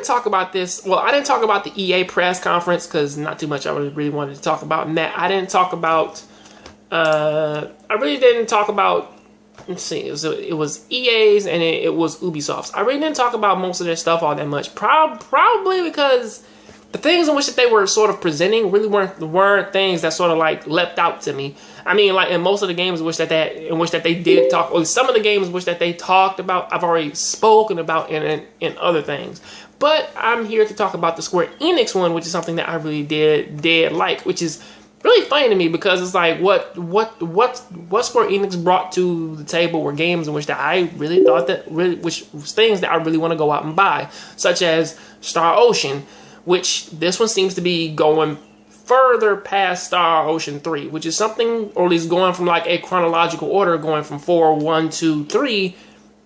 didn't talk about this. Well, I didn't talk about the EA press conference because not too much I really wanted to talk about in that. I didn't talk about. I really didn't talk about. Let's see. It was EA's and it was Ubisoft's. I really didn't talk about most of their stuff all that much. Probably because the things in which that they were sort of presenting really weren't things that sort of like leapt out to me. I mean, like in most of the games in which that they did talk, or some of the games in which that they talked about, I've already spoken about in other things. But I'm here to talk about the Square Enix one, which is something that I really did like, which is really funny to me because it's like what Square Enix brought to the table were games in which that I really thought which was things that I really want to go out and buy, such as Star Ocean, which this one seems to be going further past Star Ocean 3, which is something, or at least going from like a chronological order, going from 4, 1, 2, 3.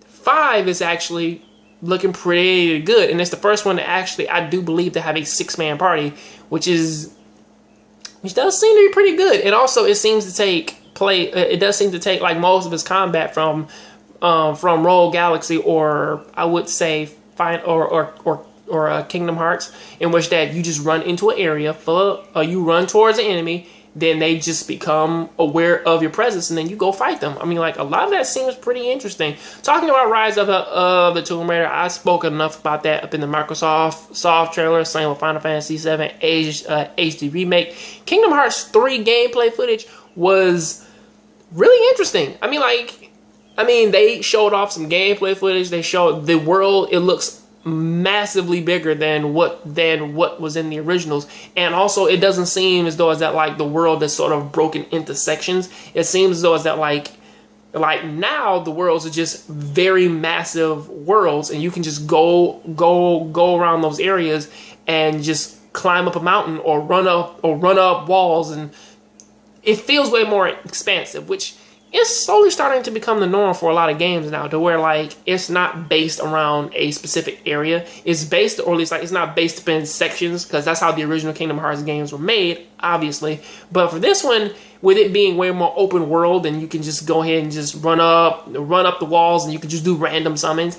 5 is actually looking pretty good, and it's the first one to actually, I do believe, to have a 6-man party, which does seem to be pretty good. And also, it seems to take like most of its combat from Rogue Galaxy, or I would say Kingdom Hearts, in which that you just run into an area full of, you run towards an enemy, then they just become aware of your presence, and then you go fight them. I mean, like, a lot of that seems pretty interesting. Talking about Rise of the Tomb Raider, I spoke enough about that up in the Microsoft trailer. Same with Final Fantasy VII HD Remake. Kingdom Hearts 3 gameplay footage was really interesting. I mean, they showed off some gameplay footage. They showed the world. It looks massively bigger than what was in the originals, and also it doesn't seem as though as that like the world is sort of broken into sections. It seems as though as that like now the worlds are just very massive worlds, and you can just go around those areas and just climb up a mountain or run up walls, and it feels way more expansive, which is slowly starting to become the norm for a lot of games now, to where like it's not based around a specific area. It's based, or at least like it's not based upon sections, because that's how the original Kingdom Hearts games were made, obviously. But for this one, with it being way more open world, and you can just go ahead and just run up the walls, and you can just do random summons,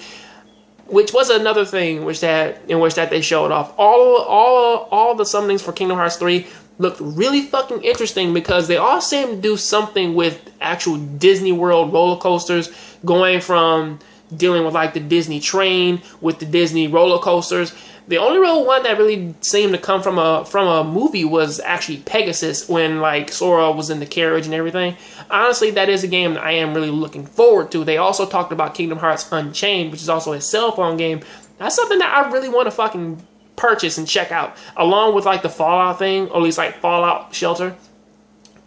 which was another thing in which that they showed off. All the summonings for Kingdom Hearts 3 looked really fucking interesting, because they all seem to do something with actual Disney World roller coasters, going from dealing with like the Disney train with the Disney roller coasters. The only real one that really seemed to come from a movie was actually Pegasus, when like Sora was in the carriage and everything. Honestly, that is a game that I am really looking forward to. They also talked about Kingdom Hearts Unchained, which is also a cell phone game. That's something that I really want to fucking purchase and check out, along with like the Fallout thing, or at least like Fallout Shelter.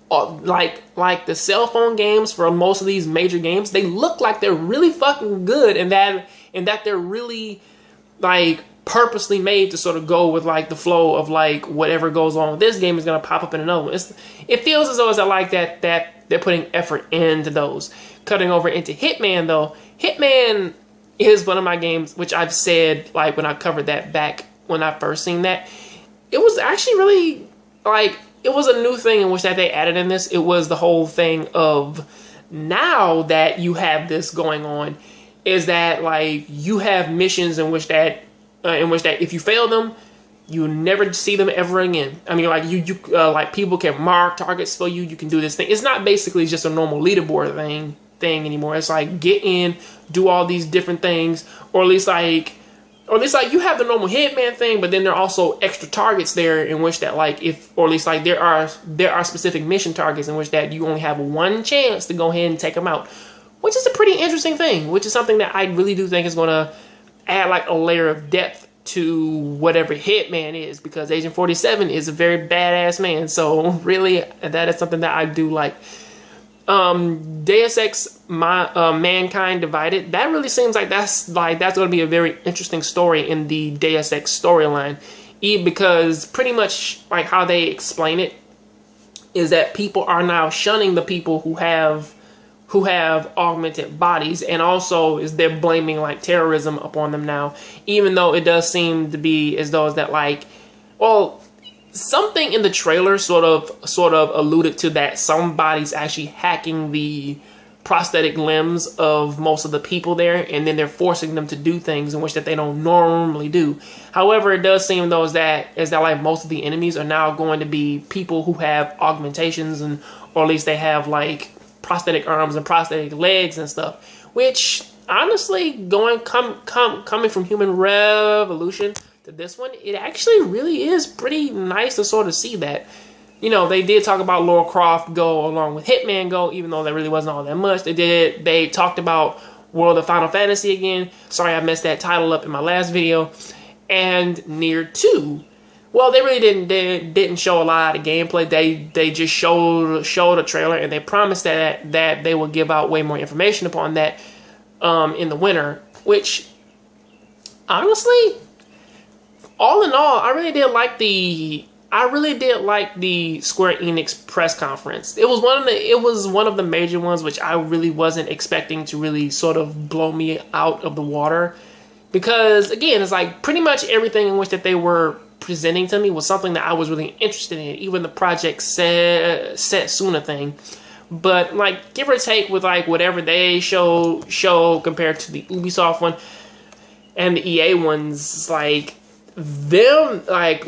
Like the cell phone games for most of these major games, they look like they're really fucking good, and that they're really like purposely made to sort of go with like the flow of like whatever goes on with this game is going to pop up in another one. It feels as though it's like that they're putting effort into those. Cutting over into Hitman though, Hitman is one of my games, which I've said like when I covered that back when I first seen that, it was actually really like, it was a new thing in which that they added in this. It was the whole thing of, now that you have this going on, is that like you have missions in which that if you fail them, you never see them ever again. I mean, like you like people can mark targets for you. You can do this thing. It's not basically just a normal leaderboard thing anymore. It's like get in, do all these different things, or at least like you have the normal Hitman thing, but then there are also extra targets there in which that like there are specific mission targets in which that you only have one chance to go ahead and take them out, which is a pretty interesting thing, which is something that I really do think is going to add like a layer of depth to whatever Hitman is, because Agent 47 is a very badass man. So really, that is something that I do like. Deus Ex Mankind Divided, that really seems like that's going to be a very interesting story in the Deus Ex storyline, because pretty much like how they explain it is that people are now shunning the people who have augmented bodies, and also is they're blaming like terrorism upon them now, even though it does seem to be as though is that like, well, something in the trailer sort of alluded to that somebody's actually hacking the prosthetic limbs of most of the people there, and then they're forcing them to do things in which that they don't normally do. However, it does seem though is that like most of the enemies are now going to be people who have augmentations, and or at least they have like prosthetic arms and prosthetic legs and stuff. Which honestly, coming from Human Revolution to this one, it actually really is pretty nice to sort of see that. You know, they did talk about Lara Croft Go along with Hitman Go, even though there really wasn't all that much. They talked about World of Final Fantasy again. Sorry, I messed that title up in my last video. And Nier 2. Well, they really didn't show a lot of gameplay. They just showed a trailer, and they promised that they will give out way more information upon that in the winter. Which, honestly, all in all, I really did like the Square Enix press conference. It was one of the major ones, which I really wasn't expecting to really sort of blow me out of the water, because again, it's like pretty much everything in which that they were presenting to me was something that I was really interested in. Even the Project Setsuna thing, but like give or take with like whatever they show compared to the Ubisoft one and the EA ones, like them like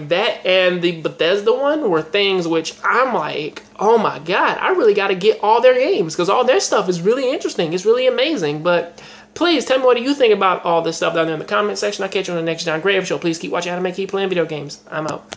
that and the Bethesda one were things which I'm like, oh my god, I really got to get all their games, because all their stuff is really interesting. It's really amazing. But please tell me, what do you think about all this stuff down there in the comment section. I'll catch you on the next Jongravesshow. Please keep watching anime, keep playing video games. I'm out.